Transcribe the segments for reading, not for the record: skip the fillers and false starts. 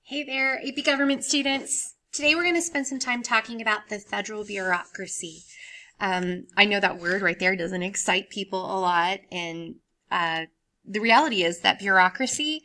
Hey there, AP Government students. Today we're going to spend some time talking about the federal bureaucracy. I know that word right there doesn't excite people a lot, and the reality is that bureaucracy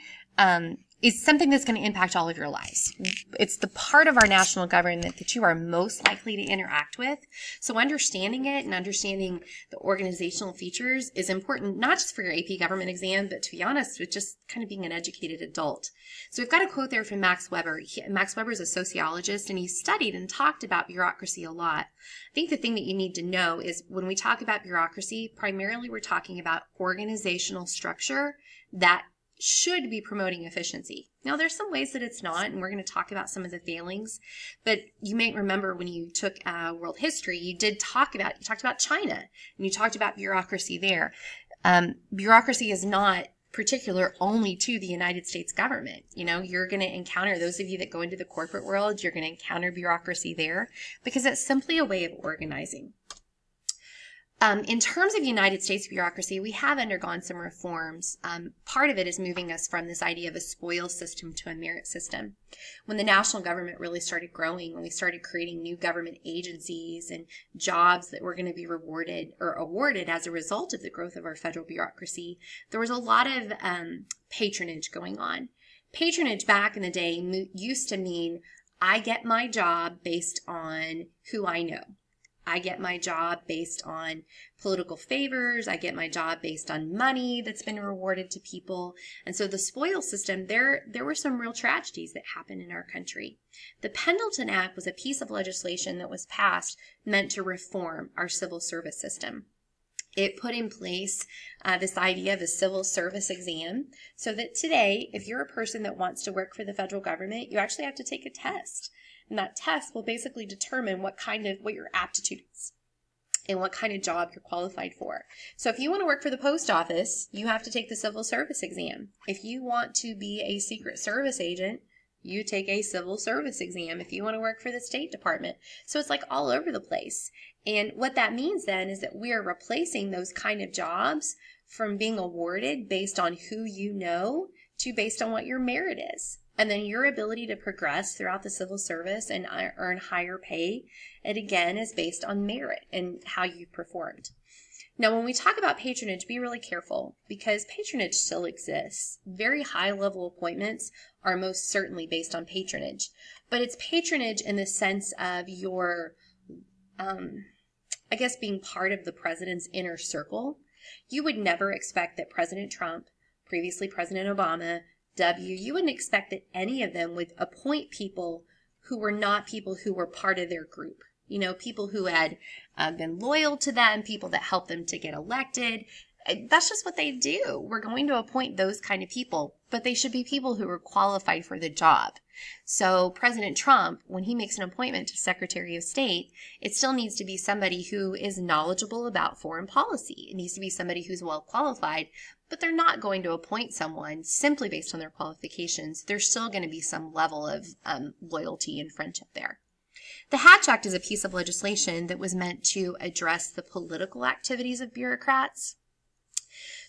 is something that's going to impact all of your lives. It's the part of our national government that you are most likely to interact with. So understanding it and understanding the organizational features is important, not just for your AP government exam, but to be honest, with just kind of being an educated adult. So we've got a quote there from Max Weber. Max Weber is a sociologist, and he studied and talked about bureaucracy a lot. I think the thing that you need to know is when we talk about bureaucracy, primarily we're talking about organizational structure that should be promoting efficiency. Now, there's some ways that it's not, and we're going to talk about some of the failings, but you may remember when you took world history, you talked about China, and you talked about bureaucracy there. Bureaucracy is not particular only to the United States government. You know, you're going to encounter, those of you that go into the corporate world, you're going to encounter bureaucracy there because it's simply a way of organizing. In terms of United States bureaucracy, we have undergone some reforms. Part of it is moving us from this idea of a spoils system to a merit system. When the national government really started growing, when we started creating new government agencies and jobs that were going to be rewarded or awarded as a result of the growth of our federal bureaucracy, there was a lot of patronage going on. Patronage back in the day used to mean I get my job based on who I know. I get my job based on political favors. I get my job based on money that's been rewarded to people. And so the spoils system, there were some real tragedies that happened in our country. The Pendleton Act was a piece of legislation that was passed meant to reform our civil service system. It put in place this idea of a civil service exam so that today, if you're a person that wants to work for the federal government, you actually have to take a test. And that test will basically determine what your aptitude is and what kind of job you're qualified for. So if you want to work for the post office, you have to take the civil service exam. If you want to be a Secret Service agent, you take a civil service exam. If you want to work for the State Department. So it's like all over the place. And what that means then is that we are replacing those kind of jobs from being awarded based on who you know to based on what your merit is. And then your ability to progress throughout the civil service and earn higher pay, it again is based on merit and how you've performed. Now, when we talk about patronage, be really careful because patronage still exists. Very high-level appointments are most certainly based on patronage. But it's patronage in the sense of your, being part of the president's inner circle. You would never expect that President Trump, previously President Obama, you wouldn't expect that any of them would appoint people who were not people who were part of their group. You know, people who had been loyal to them, people that helped them to get elected. That's just what they do. We're going to appoint those kind of people, but they should be people who are qualified for the job. So President Trump, when he makes an appointment to Secretary of State, it still needs to be somebody who is knowledgeable about foreign policy. It needs to be somebody who's well qualified, but they're not going to appoint someone simply based on their qualifications. There's still going to be some level of loyalty and friendship there. The Hatch Act is a piece of legislation that was meant to address the political activities of bureaucrats.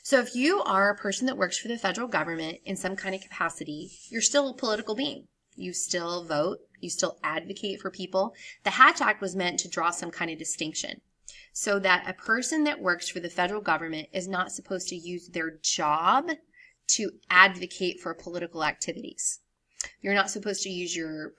So if you are a person that works for the federal government in some kind of capacity, you're still a political being. You still vote. You still advocate for people. The Hatch Act was meant to draw some kind of distinction so that a person that works for the federal government is not supposed to use their job to advocate for political activities. You're not supposed to use your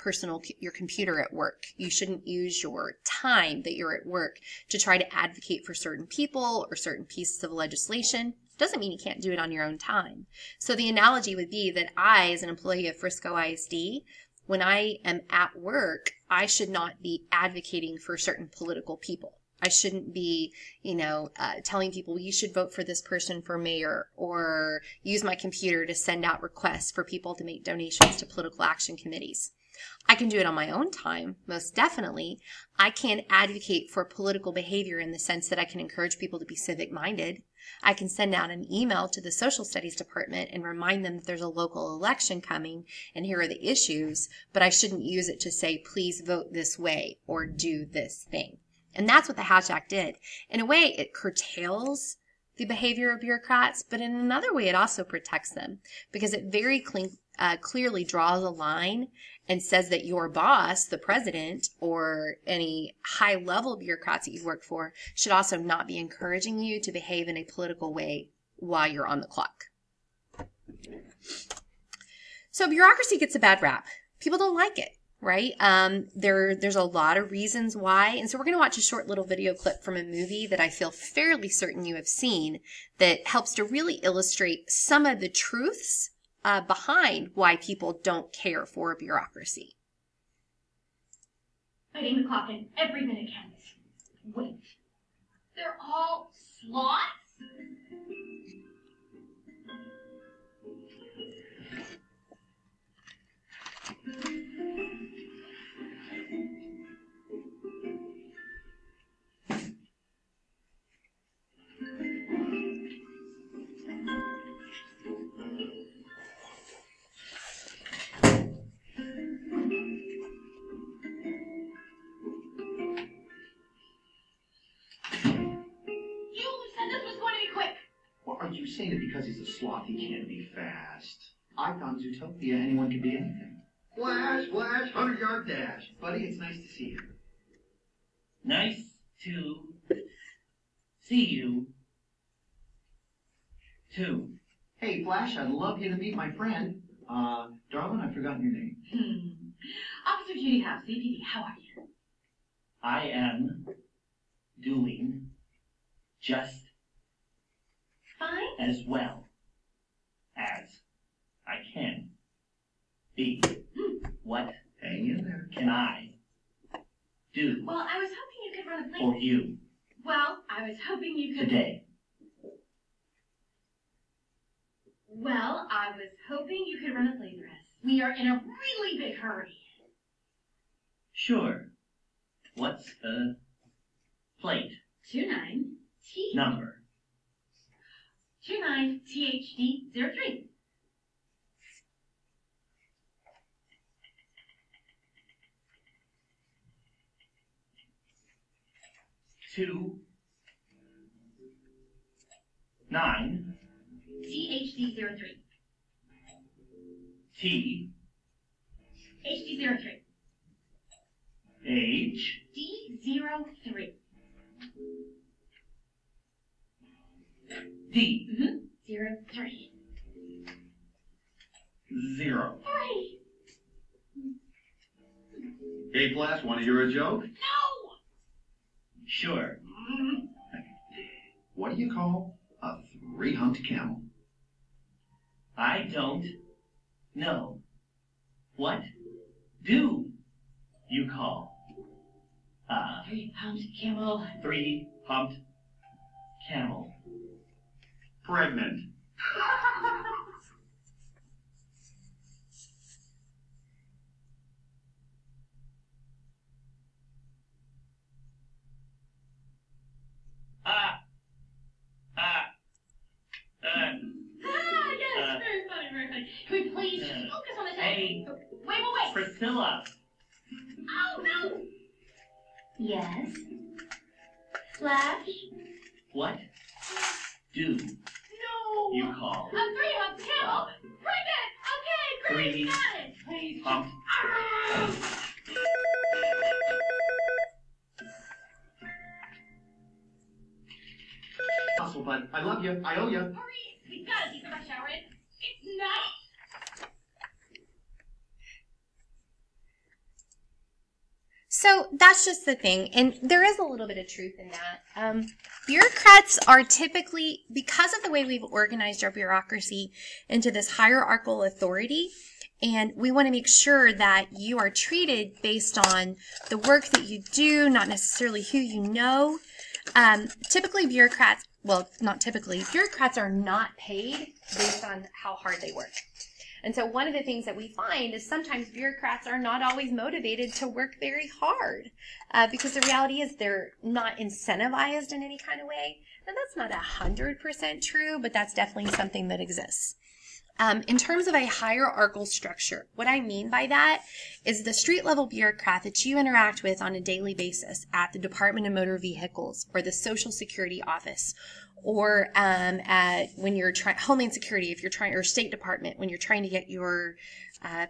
computer at work. You shouldn't use your time that you're at work to try to advocate for certain people or certain pieces of legislation. Doesn't mean you can't do it on your own time. So the analogy would be that I, as an employee of Frisco ISD, when I am at work, I should not be advocating for certain political people. I shouldn't be, telling people you should vote for this person for mayor or use my computer to send out requests for people to make donations to political action committees. I can do it on my own time, most definitely. I can advocate for political behavior in the sense that I can encourage people to be civic-minded. I can send out an email to the social studies department and remind them that there's a local election coming and here are the issues, but I shouldn't use it to say, please vote this way or do this thing. And that's what the Hatch Act did. In a way, it curtails the behavior of bureaucrats, but in another way, it also protects them because it very clearly draws a line and says that your boss, the president, or any high-level bureaucrats that you work for should also not be encouraging you to behave in a political way while you're on the clock. So bureaucracy gets a bad rap. People don't like it, right? There's a lot of reasons why. And so we're going to watch a short little video clip from a movie that I feel fairly certain you have seen that helps to really illustrate some of the truths behind why people don't care for bureaucracy. Fighting the clock and every minute counts. Wait, they're all sloths? Are you saying that because he's a sloth he can't be fast? I thought in Zootopia anyone could be anything. Flash, flash, 100-yard dash. Buddy, it's nice to see you. Nice to see you, too. Hey, Flash, I'd love you to meet my friend. Darling, I've forgotten your name. Officer Judy House, CPD, how are you? I am doing just fine? as well as I can be. What Hang in there. can I do Well, I was hoping you could run a for play. you Well, I was hoping you could. today? Well, I was hoping you could run a play for us. We are in a really big hurry. Sure. What's the plate 29T. number? 29THD03. Two, 9, THD03. T, HD03. H, D03. D, 03. 0. 3. Hey, Flash, want to hear a joke? No! Sure. What do you call a three-humped camel? I don't know. What do you call a 3-pound camel. 3-humped camel? Pregnant. Yes, very funny, very funny. Can we please just focus on the text? Hey, Wait. Priscilla. Oh, no! Yes? Flash? What do No! you call A 3-hump camel? Pregnant! Okay, great, Three. got it! Please. humped? Hustle, bud. I love you. I owe you. Hurry! We gotta take the rush hour in. It's nice! So that's just the thing, and there is a little bit of truth in that. Bureaucrats are typically, because of the way we've organized our bureaucracy into this hierarchical authority, and we want to make sure that you are treated based on the work that you do, not necessarily who you know. Typically bureaucrats, well, not typically, bureaucrats are not paid based on how hard they work. And so one of the things that we find is sometimes bureaucrats are not always motivated to work very hard because the reality is they're not incentivized in any kind of way. And that's not 100% true, but that's definitely something that exists. In terms of a hierarchical structure, what I mean by that is the street level bureaucrat that you interact with on a daily basis at the Department of Motor Vehicles or the Social Security Office or when you're trying Homeland Security, if you're trying, or State Department, when you're trying to get your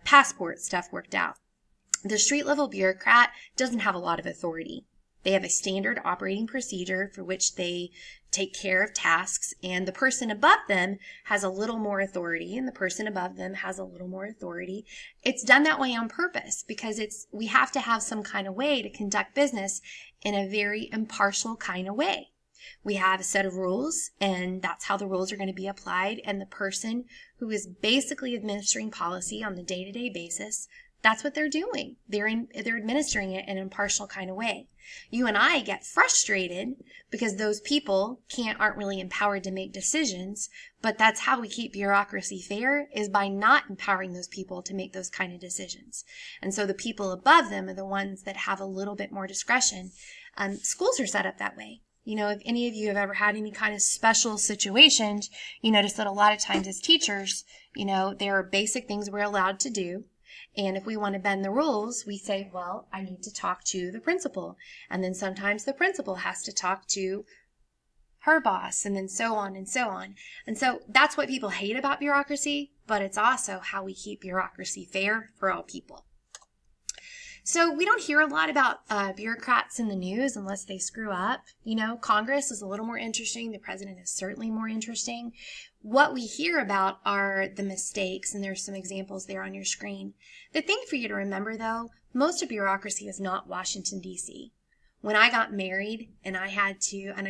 passport stuff worked out. The street level bureaucrat doesn't have a lot of authority. They have a standard operating procedure for which they take care of tasks, and the person above them has a little more authority, and the person above them has a little more authority. It's done that way on purpose because we have to have some kind of way to conduct business in a very impartial kind of way. We have a set of rules, and that's how the rules are going to be applied, and the person who is basically administering policy on the day-to-day basis, that's what they're doing. They're administering it in an impartial kind of way. You and I get frustrated because those people aren't really empowered to make decisions, but that's how we keep bureaucracy fair, is by not empowering those people to make those kind of decisions. And so the people above them are the ones that have a little bit more discretion. Schools are set up that way. You know, if any of you have ever had any kind of special situations, you notice that a lot of times as teachers, you know, there are basic things we're allowed to do. And if we want to bend the rules, we say, well, I need to talk to the principal. And then sometimes the principal has to talk to her boss, and then so on and so on. And so that's what people hate about bureaucracy, but it's also how we keep bureaucracy fair for all people. So we don't hear a lot about bureaucrats in the news unless they screw up. You know, Congress is a little more interesting. The president is certainly more interesting. What we hear about are the mistakes, and there's some examples there on your screen. The thing for you to remember, though, most of bureaucracy is not Washington, D.C. When I got married and I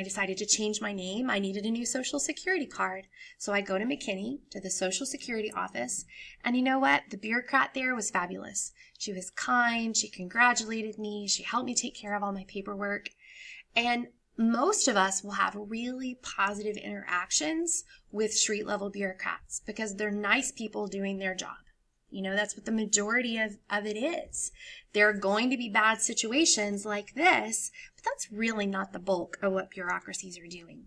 decided to change my name, I needed a new Social Security card. So I go to McKinney, to the Social Security office, and you know what? The bureaucrat there was fabulous. She was kind, she congratulated me, she helped me take care of all my paperwork. And most of us will have really positive interactions with street level bureaucrats because they're nice people doing their job. You know, that's what the majority of it is. There are going to be bad situations like this, but that's really not the bulk of what bureaucracies are doing.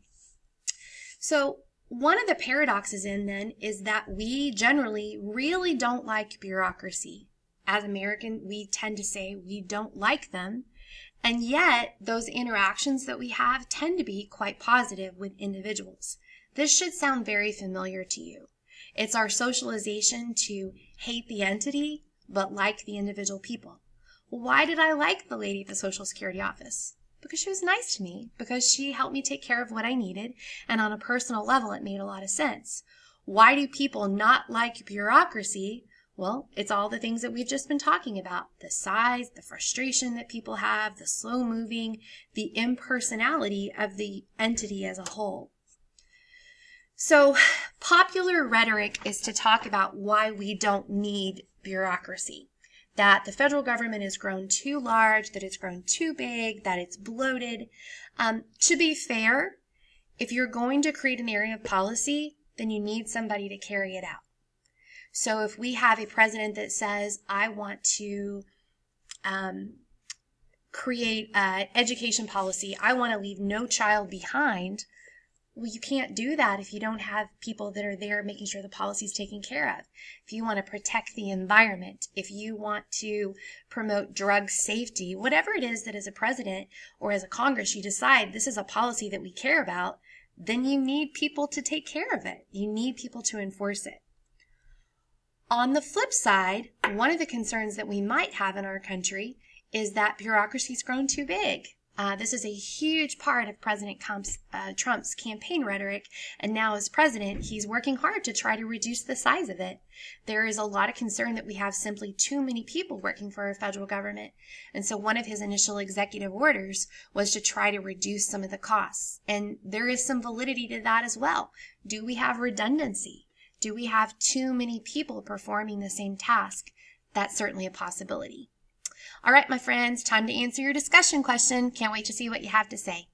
So one of the paradoxes then is that we generally really don't like bureaucracy. As Americans, we tend to say we don't like them, and yet those interactions that we have tend to be quite positive with individuals. This should sound very familiar to you. It's our socialization to hate the entity, but like the individual people. Why did I like the lady at the Social Security office? Because she was nice to me, because she helped me take care of what I needed, and on a personal level, it made a lot of sense. Why do people not like bureaucracy? Well, it's all the things that we've just been talking about. The size, the frustration that people have, the slow moving, the impersonality of the entity as a whole. So popular rhetoric is to talk about why we don't need bureaucracy. That the federal government has grown too large, that it's grown too big, that it's bloated. To be fair, if you're going to create an area of policy, then you need somebody to carry it out. So if we have a president that says, I want to create an education policy, I want to leave no child behind, well, you can't do that if you don't have people that are there making sure the policy is taken care of. If you want to protect the environment, if you want to promote drug safety, whatever it is that as a president or as a Congress you decide this is a policy that we care about, then you need people to take care of it. You need people to enforce it. On the flip side, one of the concerns that we might have in our country is that bureaucracy's grown too big. This is a huge part of President Trump's campaign rhetoric, and now as president, he's working hard to try to reduce the size of it. There is a lot of concern that we have simply too many people working for our federal government, and so one of his initial executive orders was to try to reduce some of the costs, and there is some validity to that as well. Do we have redundancy? Do we have too many people performing the same task? That's certainly a possibility. All right, my friends, time to answer your discussion question. Can't wait to see what you have to say.